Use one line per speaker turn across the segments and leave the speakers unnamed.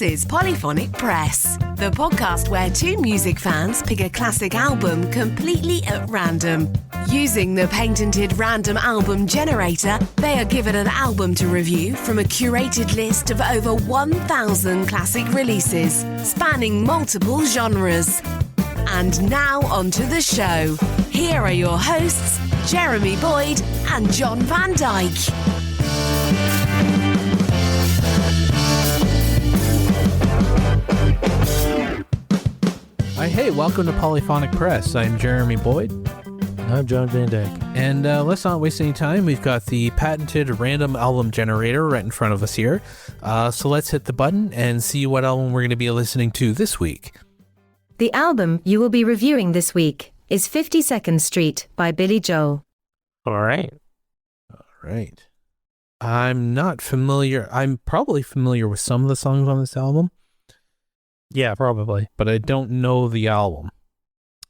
This is Polyphonic Press, the podcast where two music fans pick a classic album completely at random. Using the patented random album generator, they are given an album to review from a curated list of over 1,000 classic releases, spanning multiple genres. And now onto the show. Here are your hosts, Jeremy Boyd and John Van Dyke.
Hey, welcome to Polyphonic Press. I'm Jeremy Boyd.
I'm John Van Dyke.
And let's not waste any time. We've got the patented random album generator right in front of us here. So let's hit the button and see what album we're going to be listening to this week.
The album you will be reviewing this week is 52nd Street by Billy Joel.
All right.
I'm not familiar. I'm probably familiar with some of the songs on this album.
Yeah, probably.
But I don't know the album.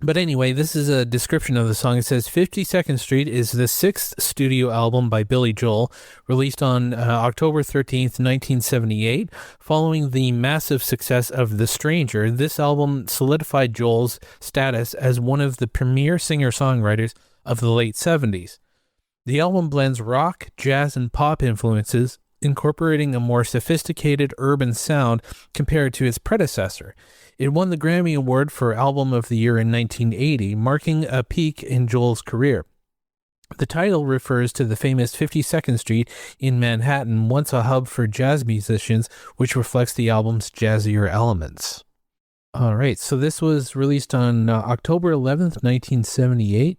But anyway, this is a description of the song. It says 52nd Street is the sixth studio album by Billy Joel, released on October 13th, 1978. Following the massive success of The Stranger, this album solidified Joel's status as one of the premier singer-songwriters of the late 70s. The album blends rock, jazz, and pop influences, incorporating a more sophisticated urban sound compared to its predecessor. It won the Grammy Award for Album of the Year in 1980, marking a peak in Joel's career. The title refers to the famous 52nd Street in Manhattan, once a hub for jazz musicians, which reflects the album's jazzier elements. All right, so this was released on October 11th, 1978,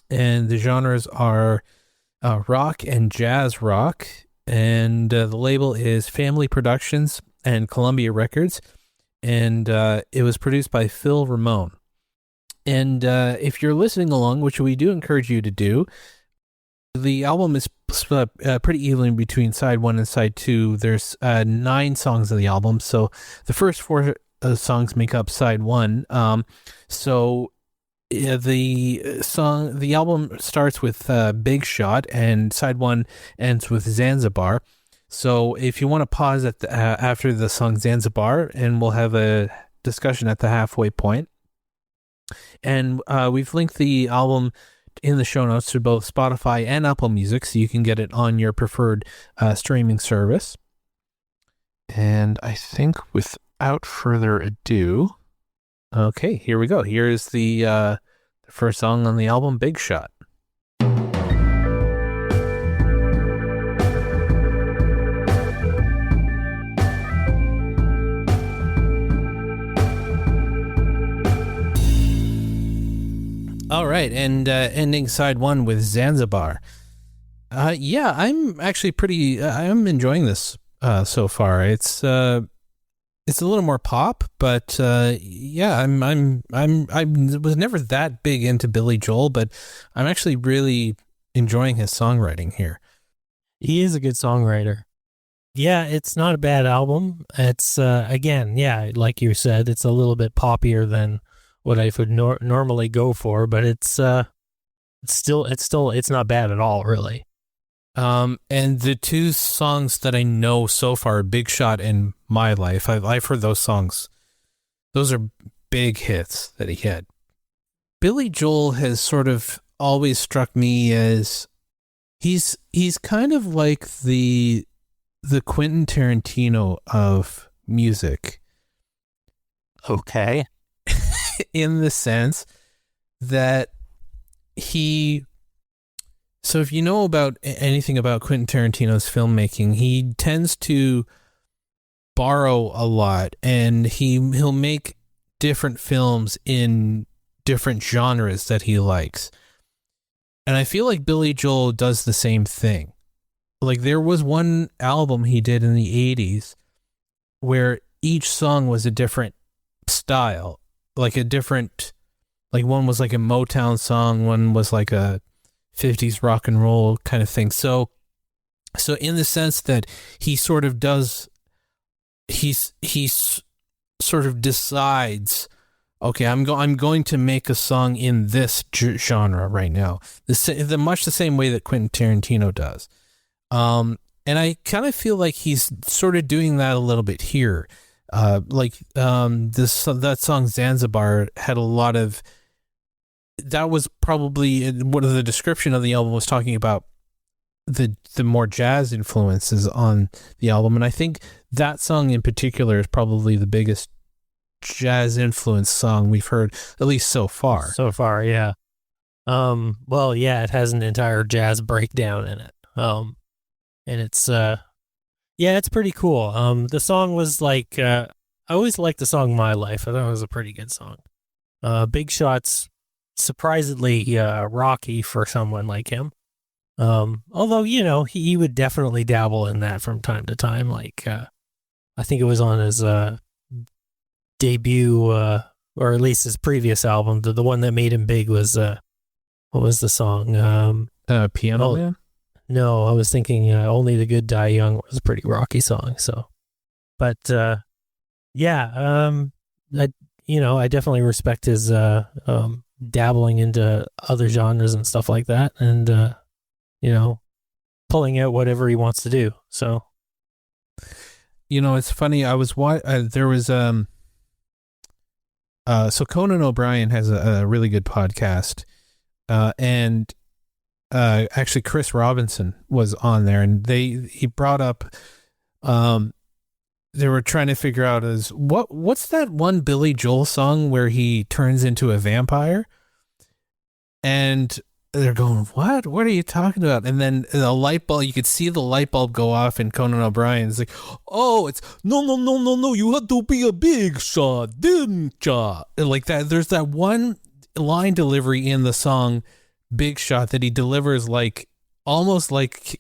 and the genres are rock and jazz rock. And the label is Family Productions and Columbia Records, and it was produced by Phil Ramone. And if you're listening along, which we do encourage you to do, the album is split pretty evenly between side one and side two. There's 9 songs of the album, so the first 4 songs make up side one. The album starts with Big Shot, and side one ends with Zanzibar. So if you want to pause at after the song Zanzibar, and we'll have a discussion at the halfway point. And we've linked the album in the show notes to both Spotify and Apple Music, so you can get it on your preferred streaming service. And I think without further ado, okay, here we go. Here's the first song on the album, Big Shot. All right, and ending side one with Zanzibar. Yeah, I'm actually I'm enjoying this so far. It's a little more pop, but yeah, I was never that big into Billy Joel, but I'm actually really enjoying his songwriting here.
He is a good songwriter. Yeah, it's not a bad album. It's again, yeah, like you said, it's a little bit poppier than what I would normally go for, but it's not bad at all, really.
And the 2 songs that I know so far, Big Shot and My Life, I've heard those songs. Those are big hits that he had. Billy Joel has sort of always struck me as he's kind of like the Quentin Tarantino of music.
Okay.
In the sense that so if you know about anything about Quentin Tarantino's filmmaking, he tends to borrow a lot, and he'll make different films in different genres that he likes. And I feel like Billy Joel does the same thing. Like, there was one album he did in the 80s where each song was a different style, like one was like a Motown song, one was like a 50s rock and roll kind of thing. So in the sense that he sort of does, he sort of decides, okay, I'm going to make a song in this genre right now. Much the same way that Quentin Tarantino does. And I kind of feel like he's sort of doing that a little bit here. That song Zanzibar had a lot of, that was probably one of the description of the album was talking about the more jazz influences on the album, and I think that song in particular is probably the biggest jazz influence song we've heard, at least so far.
Yeah. Well, yeah, it has an entire jazz breakdown in it. And it's it's pretty cool. The song was like, I always liked the song My Life. I thought it was a pretty good song. Big Shot's surprisingly rocky for someone like him. Although, he would definitely dabble in that from time to time. Like, I think it was on his debut, or at least his previous album, the one that made him big was, what was the song?
Piano Man?
No, I was thinking Only the Good Die Young was a pretty rocky song. So, but I definitely respect his dabbling into other genres and stuff like that, and pulling out whatever he wants to do. So,
it's funny. I was there was so Conan O'Brien has a really good podcast, and actually Chris Robinson was on there, and he brought up they were trying to figure out what's that one Billy Joel song where he turns into a vampire, and they're going, what are you talking about? And then the light bulb, you could see the light bulb go off in Conan O'Brien's like, oh, it's no, you had to be a big shot, didn't ya? And like that, there's that one line delivery in the song Big Shot that he delivers like almost like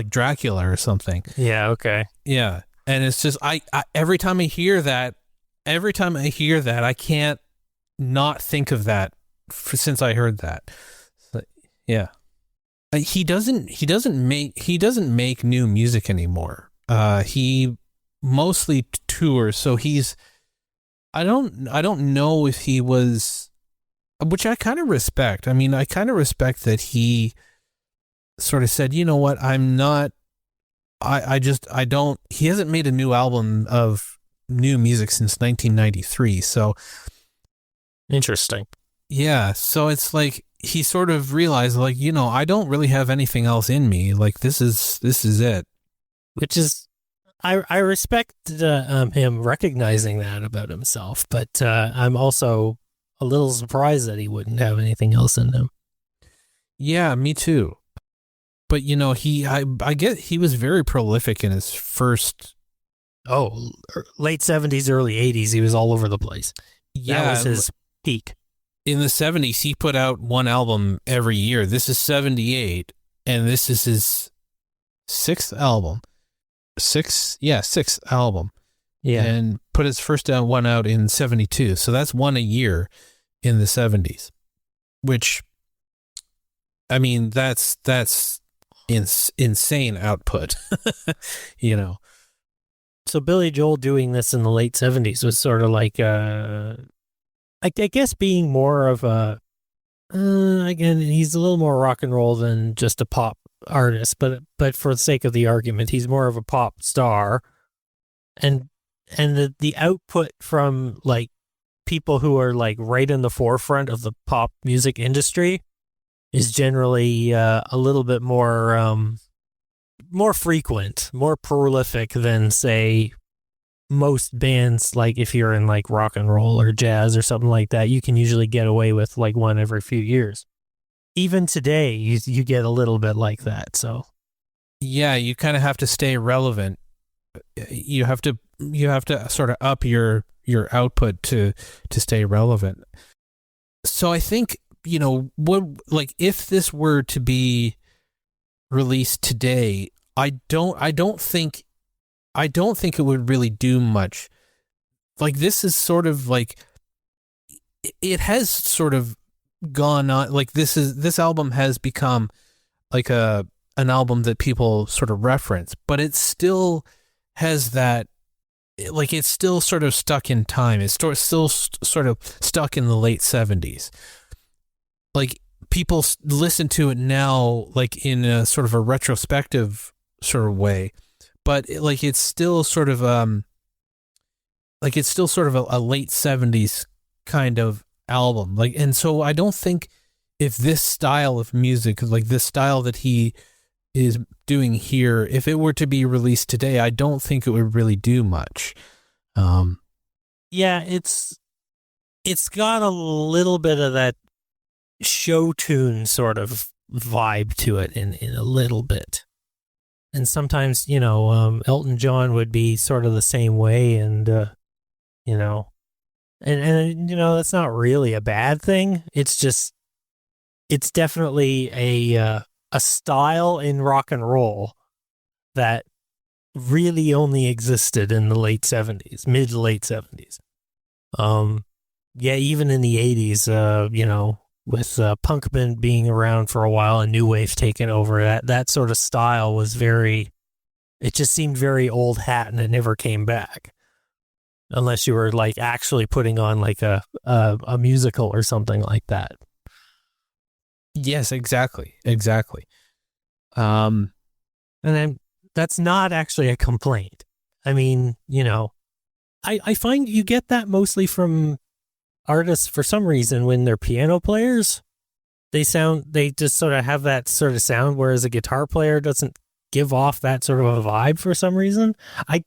Dracula or something.
Yeah, okay.
Yeah. And it's just I every time I hear that, I can't not think of that since I heard that. So, yeah. He doesn't make new music anymore. He mostly tours, so I don't know if he was, which I kind of respect. I mean, I kind of respect that he sort of said, you know what, he hasn't made a new album of new music since 1993. So
interesting.
Yeah. So it's like, he sort of realized, like, I don't really have anything else in me. Like, this is it.
Which is, I respect him recognizing that about himself, but I'm also a little surprised that he wouldn't have anything else in him.
Yeah, me too. But I get he was very prolific in his first.
Oh, late 70s, early 80s, he was all over the place.
Yeah,
that was his peak.
In the 70s, he put out one album every year. This is 78, and this is his sixth album. Sixth album.
Yeah.
And put his first one out in 72. So that's one a year in the 70s, which, I mean, that's insane output,
So Billy Joel doing this in the late 70s was sort of like, I guess being more of a, again, he's a little more rock and roll than just a pop artist, but for the sake of the argument, he's more of a pop star, and the output from like people who are like right in the forefront of the pop music industry is generally a little bit more frequent, more prolific than, say, most bands. Like if you're in like rock and roll or jazz or something like that, you can usually get away with like one every few years. Even today, you get a little bit like that. So
yeah, you kind of have to stay relevant. You have to sort of up your output to stay relevant. So I think, if this were to be released today, I don't think it would really do much. Like, this is sort of like, it has sort of gone on, like this album has become like an album that people sort of reference, but it still has that, like, it's still sort of stuck in time. It's still sort of stuck in the late 70s. Like, people listen to it now, like in a sort of a retrospective sort of way, but it's still sort of a late 70s kind of album. And so I don't think if this style of music, this style that he is doing here, if it were to be released today, I don't think it would really do much.
Yeah, it's got a little bit of that show tune sort of vibe to it in a little bit. And sometimes, Elton John would be sort of the same way, and that's not really a bad thing. It's just, it's definitely a style in rock and roll that really only existed in the late 70s, mid to late 70s. Yeah, even in the 80s, with punk band being around for a while and new wave taking over, that sort of style was it just seemed very old hat, and it never came back. Unless you were actually putting on a musical or something like that.
Yes, exactly.
And then that's not actually a complaint. I mean, I find you get that mostly from artists for some reason when they're piano players. They just sort of have that sort of sound, whereas a guitar player doesn't give off that sort of a vibe for some reason. I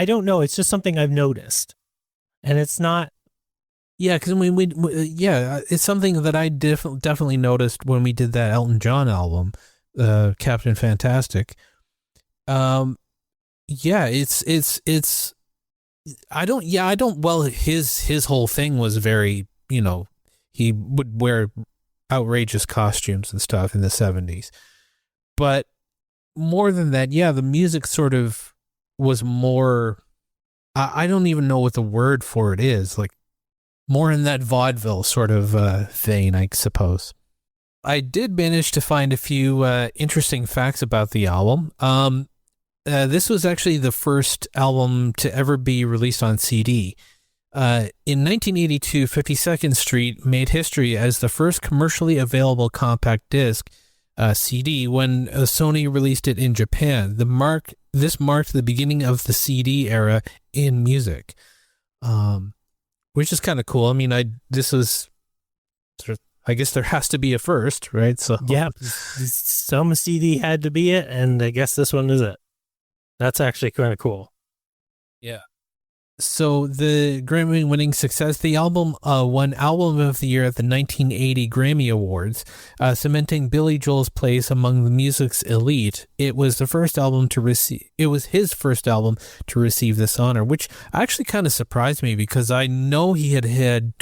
don't know. It's just something I've noticed, and it's not.
Yeah, because it's something that I definitely noticed when we did that Elton John album, Captain Fantastic. It's. I don't. Well, his whole thing was very, he would wear outrageous costumes and stuff in the 70s, but more than that, the music sort of was more, I don't even know what the word for it is, more in that vaudeville sort of vein, I suppose. I did manage to find a few interesting facts about the album. This was actually the first album to ever be released on CD. In 1982, 52nd Street made history as the first commercially available compact disc CD when Sony released it in Japan. This marked the beginning of the CD era in music, which is kind of cool. I mean, I guess there has to be a first, right? So
yeah, some CD had to be it, and I guess this one is it. That's actually kind of cool.
Yeah. So the Grammy-winning success, the album won Album of the Year at the 1980 Grammy Awards, cementing Billy Joel's place among the music's elite. It was his first album to receive this honor, which actually kind of surprised me because I know he had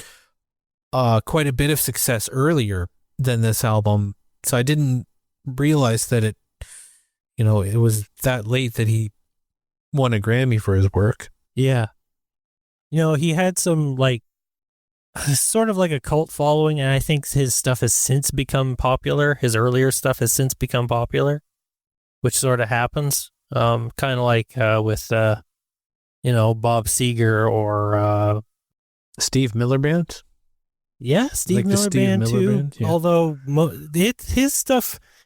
quite a bit of success earlier than this album, so I didn't realize that it was that late that he won a Grammy for his work.
Yeah. He had some sort of like a cult following, and I think his stuff has since become popular. His earlier stuff has since become popular, which sort of happens. Kind of like with, Bob Seger or
Steve Miller Band.
Yeah, Steve Miller Band too. Band, yeah. Although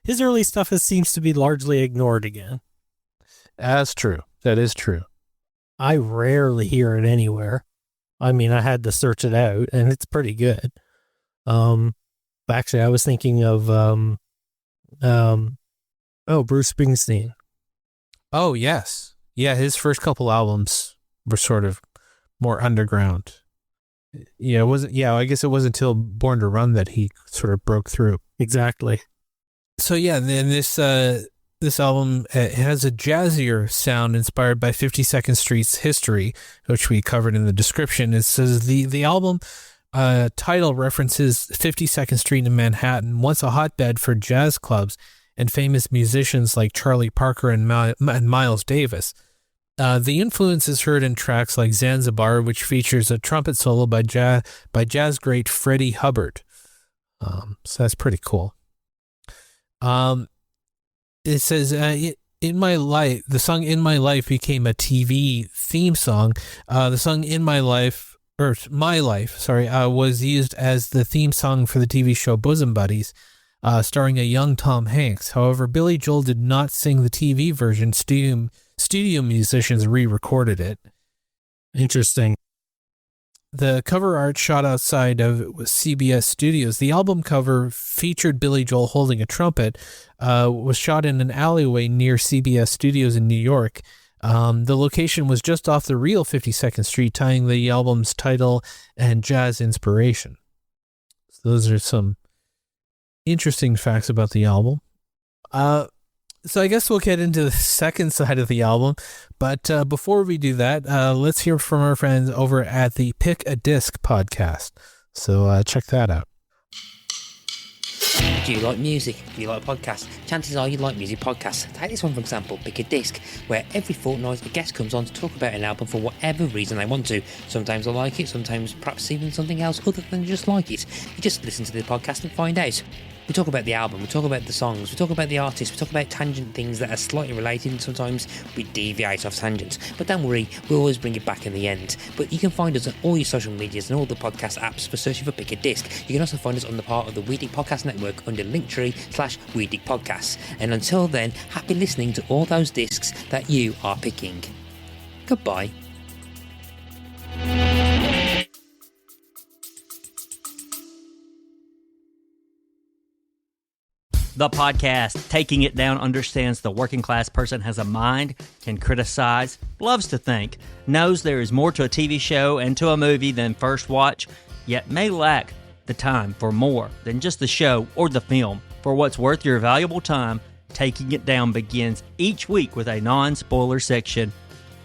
his early stuff seems to be largely ignored again.
That's true. That is true.
I rarely hear it anywhere. I mean, I had to search it out, and it's pretty good. Actually, I was thinking of Bruce Springsteen.
Oh, yes. Yeah, his first couple albums were sort of more underground. Yeah, I guess it wasn't until Born to Run that he sort of broke through.
Exactly.
So yeah, then this album, it has a jazzier sound inspired by 52nd Street's history, which we covered in the description. It says the album title references 52nd Street in Manhattan, once a hotbed for jazz clubs and famous musicians like Charlie Parker and Miles Davis. The influence is heard in tracks like Zanzibar, which features a trumpet solo by jazz great Freddie Hubbard. So that's pretty cool. It says, in my life, the song In My Life became a TV theme song. The song In My Life, or My Life, was used as the theme song for the TV show Bosom Buddies, starring a young Tom Hanks. However, Billy Joel did not sing the TV version. studio musicians re-recorded it.
Interesting.
The cover art shot outside of CBS Studios. The album cover featured Billy Joel holding a trumpet, was shot in an alleyway near CBS Studios in New York. The location was just off the real 52nd Street, tying the album's title and jazz inspiration. So those are some interesting facts about the album. So I guess we'll get into the second side of the album, but before we do that, let's hear from our friends over at the Pick a Disc podcast. So check that out.
Do you like music? Do you like podcasts? Chances are you like music podcasts. Take this one for example, Pick a Disc, where every fortnight a guest comes on to talk about an album for whatever reason they want to. Sometimes I like it, sometimes perhaps even something else other than just like it. You just listen to the podcast and find out. We talk about the album, we talk about the songs, we talk about the artists, we talk about tangent things that are slightly related, and sometimes we deviate off tangents. But don't worry, we always bring it back in the end. But you can find us on all your social medias and all the podcast apps for searching for Pick a Disc. You can also find us on the part of the Weedig Podcast Network under Linktree/Weedig Podcasts. And until then, happy listening to all those discs that you are picking. Goodbye.
The podcast, Taking It Down, understands the working class person has a mind, can criticize, loves to think, knows there is more to a TV show and to a movie than first watch, yet may lack the time for more than just the show or the film. For what's worth your valuable time, Taking It Down begins each week with a non-spoiler section.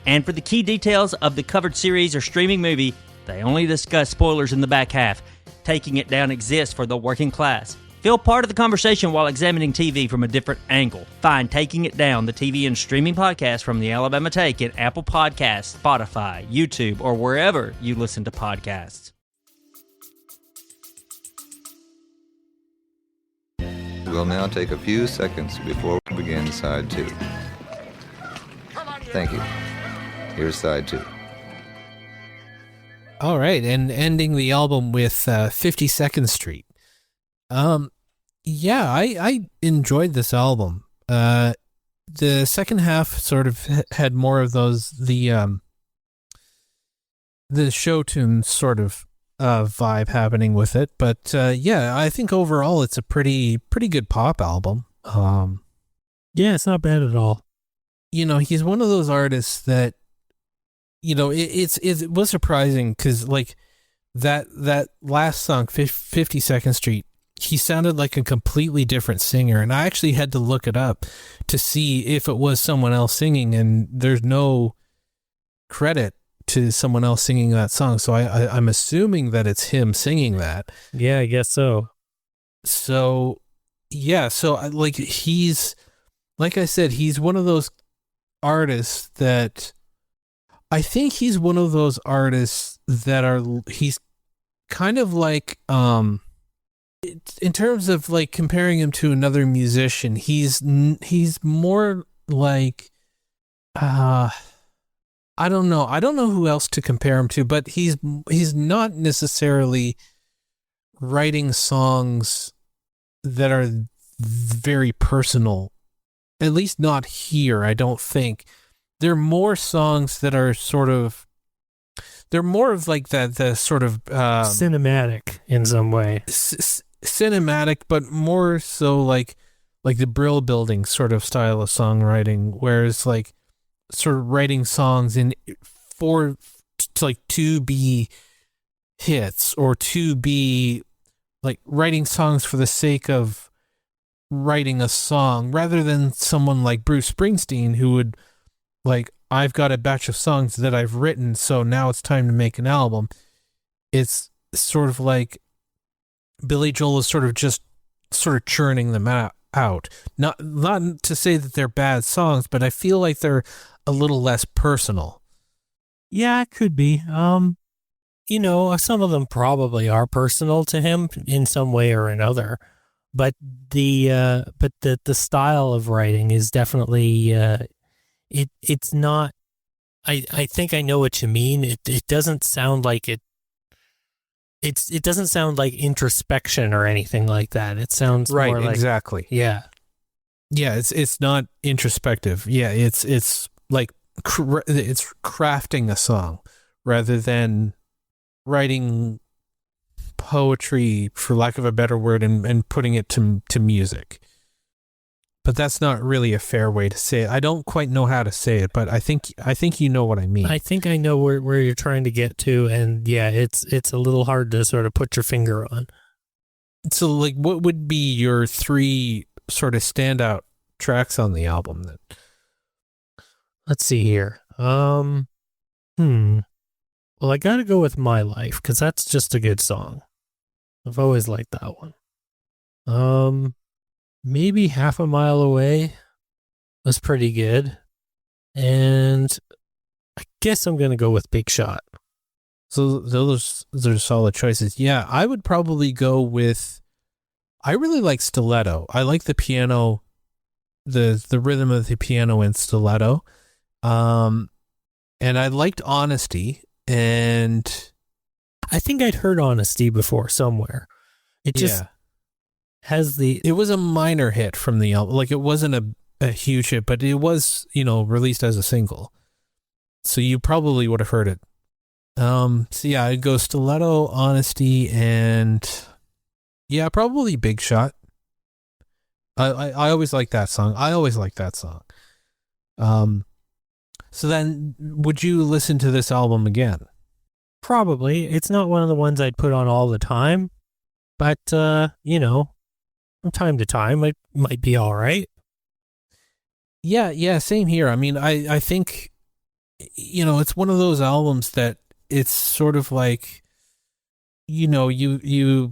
And for the key details of the covered series or streaming movie, they only discuss spoilers in the back half. Taking It Down exists for the working class. Feel part of the conversation while examining TV from a different angle. Find Taking It Down, the TV and streaming podcast from the Alabama Take in Apple Podcasts, Spotify, YouTube, or wherever you listen to podcasts.
We'll now take a few seconds before we begin side 2. Thank you. Here's side 2.
All right, and ending the album with 52nd Street. Yeah, I enjoyed this album. The second half sort of had more of those, the show tune sort of vibe happening with it. But yeah, I think overall it's a pretty good pop album.
Yeah, it's not bad at all.
You know, he's one of those artists that, you know, it was surprising because like that last song, 52nd Street, he sounded like a completely different singer, and I actually had to look it up to see if it was someone else singing, and there's no credit to someone else singing that song, so I'm assuming that it's him singing that.
Yeah, I guess so.
So, yeah, so like he's, like I said, he's one of those artists that, I think he's one of those artists that he's kind of like, in terms of like comparing him to another musician, he's more like, I don't know who else to compare him to, but he's not necessarily writing songs that are very personal, at least not here. I don't think they're more songs that are sort of, they're more of like the sort of
cinematic in some way.
Cinematic, but more so like the Brill Building sort of style of songwriting, whereas like sort of writing songs to be hits, or to be like writing songs for the sake of writing a song, rather than someone like Bruce Springsteen who would like, I've got a batch of songs that I've written, so now it's time to make an album. It's sort of like Billy Joel is sort of churning them out. Not to say that they're bad songs, but I feel like they're a little less personal.
Yeah, it could be. You know, some of them probably are personal to him in some way or another, but the style of writing is definitely it's not. I think I know what you mean. It doesn't sound like it. It doesn't sound like introspection or anything like that. It sounds
right,
more like,
exactly.
Yeah.
Yeah, it's not introspective. Yeah, it's like it's crafting a song rather than writing poetry, for lack of a better word, and putting it to music. But that's not really a fair way to say it. I don't quite know how to say it, but I think you know what I mean.
I think I know where you're trying to get to, and yeah, it's a little hard to sort of put your finger on.
So, like, what would be your 3 sort of standout tracks on the album then?
Let's see here. Well, I got to go with My Life, because that's just a good song. I've always liked that one. Maybe Half a Mile Away was pretty good. And I guess I'm going to go with Big Shot.
So those are solid choices. Yeah, I would probably go with, I really like Stiletto. I like the piano, the rhythm of the piano in Stiletto. And I liked Honesty, and
I think I'd heard Honesty before somewhere. It just has it was a minor hit from the album. Like, it wasn't a huge hit, but it was, released as a single. So you probably would have heard it. So yeah, I'd go Stiletto, Honesty, and yeah, probably Big Shot. I always like that song. So then, would you listen to this album again?
Probably. It's not one of the ones I'd put on all the time, but, from time to time, it might be all right. Yeah, same here. I mean, I think, it's one of those albums that it's sort of like, I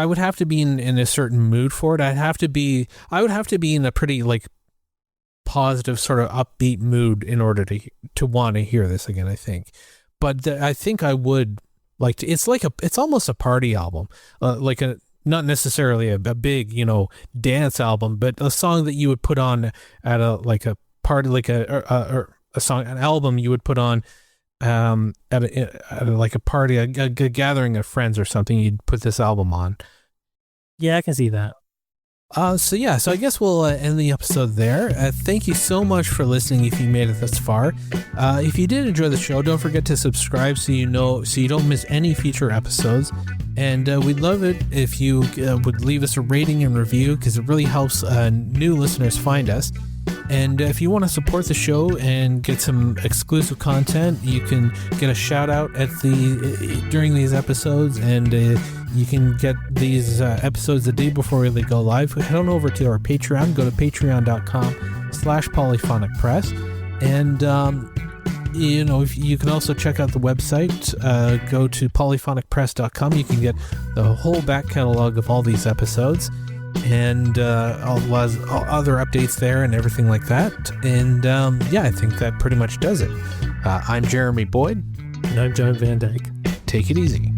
would have to be in a certain mood for it. I would have to be in a pretty, like, positive sort of upbeat mood in order to want to hear this again, I think. But I think I would like to. It's almost a party album, not necessarily a big dance album, but a song that you would put on at a party, like a song, an album you would put on at a party, a gathering of friends or something. You'd put this album on.
Yeah, I can see that.
So I guess we'll end the episode there. Thank you so much for listening if you made it this far. If you did enjoy the show, don't forget to subscribe so you don't miss any future episodes. And we'd love it if you would leave us a rating and review, because it really helps new listeners find us. And if you want to support the show and get some exclusive content, you can get a shout out during these episodes, and you can get these episodes the day before they go live. Head on over to our Patreon. Go to patreon.com/polyphonicpress. And, you can also check out the website. Go to polyphonicpress.com. You can get the whole back catalog of all these episodes, and all other updates there and everything like that. And I think that pretty much does it. I'm Jeremy Boyd.
And I'm John Van Dyke.
Take it easy.